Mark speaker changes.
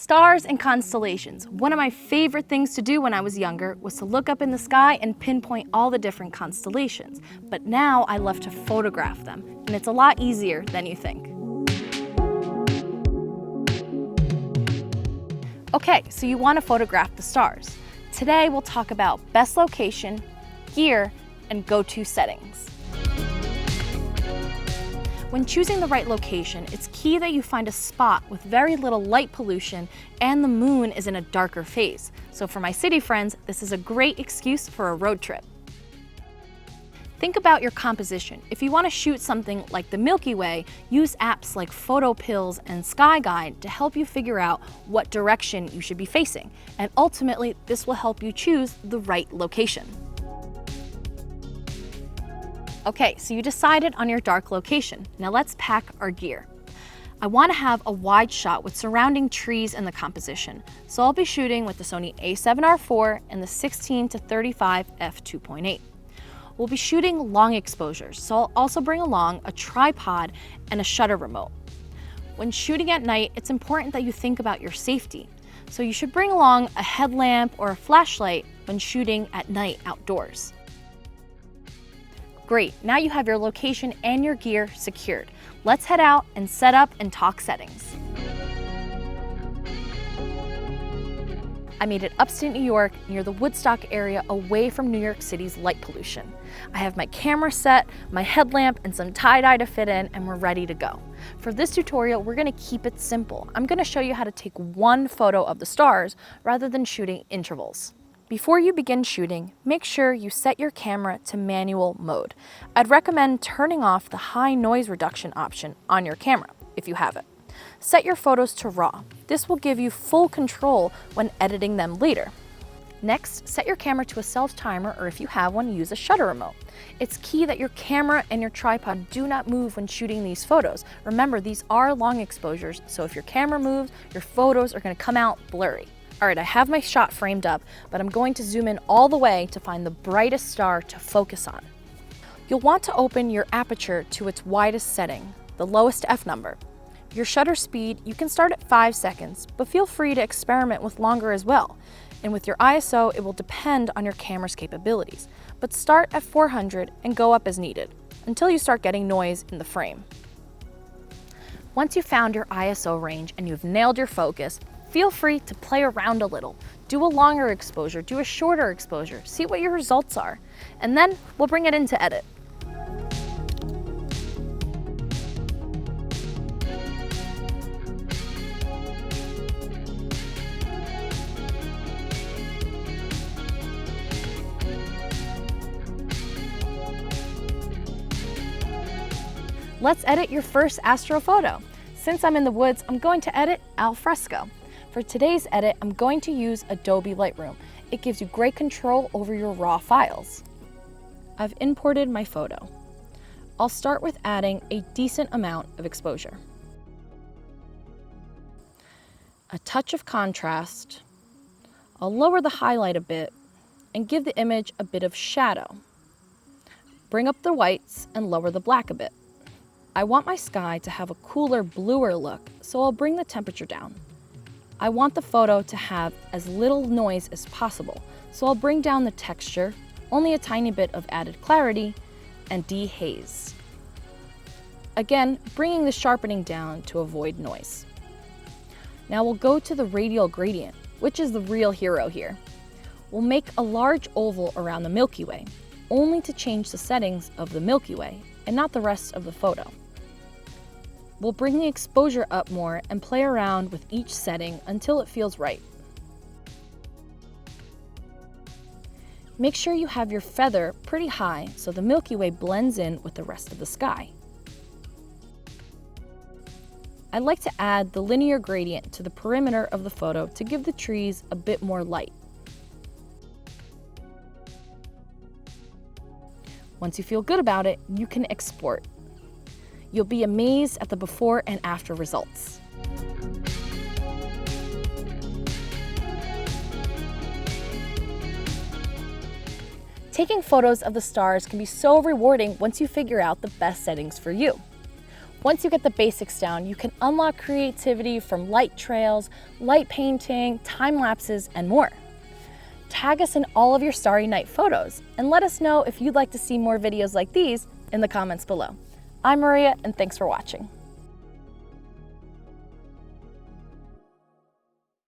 Speaker 1: Stars and constellations. One of my favorite things to do when I was younger was to look up in the sky and pinpoint all the different constellations. But now I love to photograph them, and it's a lot easier than you think. Okay, so you want to photograph the stars. Today we'll talk about best location, gear, and go-to settings. When choosing the right location, it's key that you find a spot with very little light pollution and the moon is in a darker phase. So for my city friends, this is a great excuse for a road trip. Think about your composition. If you want to shoot something like the Milky Way, use apps like PhotoPills and Sky Guide to help you figure out what direction you should be facing. And ultimately, this will help you choose the right location. Okay, so you decided on your dark location. Now let's pack our gear. I want to have a wide shot with surrounding trees in the composition, so I'll be shooting with the Sony a7R IV and the 16-35 f2.8. We'll be shooting long exposures, so I'll also bring along a tripod and a shutter remote. When shooting at night, it's important that you think about your safety, so you should bring along a headlamp or a flashlight when shooting at night outdoors. Great, now you have your location and your gear secured. Let's head out and set up and talk settings. I made it upstate New York near the Woodstock area away from New York City's light pollution. I have my camera set, my headlamp, and some tie-dye to fit in, and we're ready to go. For this tutorial, we're gonna keep it simple. I'm gonna show you how to take one photo of the stars rather than shooting intervals. Before you begin shooting, make sure you set your camera to manual mode. I'd recommend turning off the high noise reduction option on your camera, if you have it. Set your photos to RAW. This will give you full control when editing them later. Next, set your camera to a self-timer, or if you have one, use a shutter remote. It's key that your camera and your tripod do not move when shooting these photos. Remember, these are long exposures, so if your camera moves, your photos are gonna come out blurry. All right, I have my shot framed up, but I'm going to zoom in all the way to find the brightest star to focus on. You'll want to open your aperture to its widest setting, the lowest f number. Your shutter speed, you can start at 5 seconds, but feel free to experiment with longer as well. And with your ISO, it will depend on your camera's capabilities, but start at 400 and go up as needed, until you start getting noise in the frame. Once you've found your ISO range and you've nailed your focus, feel free to play around a little. Do a longer exposure, do a shorter exposure, see what your results are, and then we'll bring it into edit. Let's edit your first astrophoto. Since I'm in the woods, I'm going to edit al fresco. For today's edit, I'm going to use Adobe Lightroom. It gives you great control over your raw files. I've imported my photo. I'll start with adding a decent amount of exposure. A touch of contrast. I'll lower the highlight a bit and give the image a bit of shadow. Bring up the whites and lower the black a bit. I want my sky to have a cooler, bluer look, so I'll bring the temperature down. I want the photo to have as little noise as possible, so I'll bring down the texture, only a tiny bit of added clarity, and dehaze. Again, bringing the sharpening down to avoid noise. Now we'll go to the radial gradient, which is the real hero here. We'll make a large oval around the Milky Way, only to change the settings of the Milky Way and not the rest of the photo. We'll bring the exposure up more and play around with each setting until it feels right. Make sure you have your feather pretty high so the Milky Way blends in with the rest of the sky. I like to add the linear gradient to the perimeter of the photo to give the trees a bit more light. Once you feel good about it, you can export. You'll be amazed at the before and after results. Taking photos of the stars can be so rewarding once you figure out the best settings for you. Once you get the basics down, you can unlock creativity from light trails, light painting, time lapses, and more. Tag us in all of your starry night photos and let us know if you'd like to see more videos like these in the comments below. I'm Maria, and thanks for watching.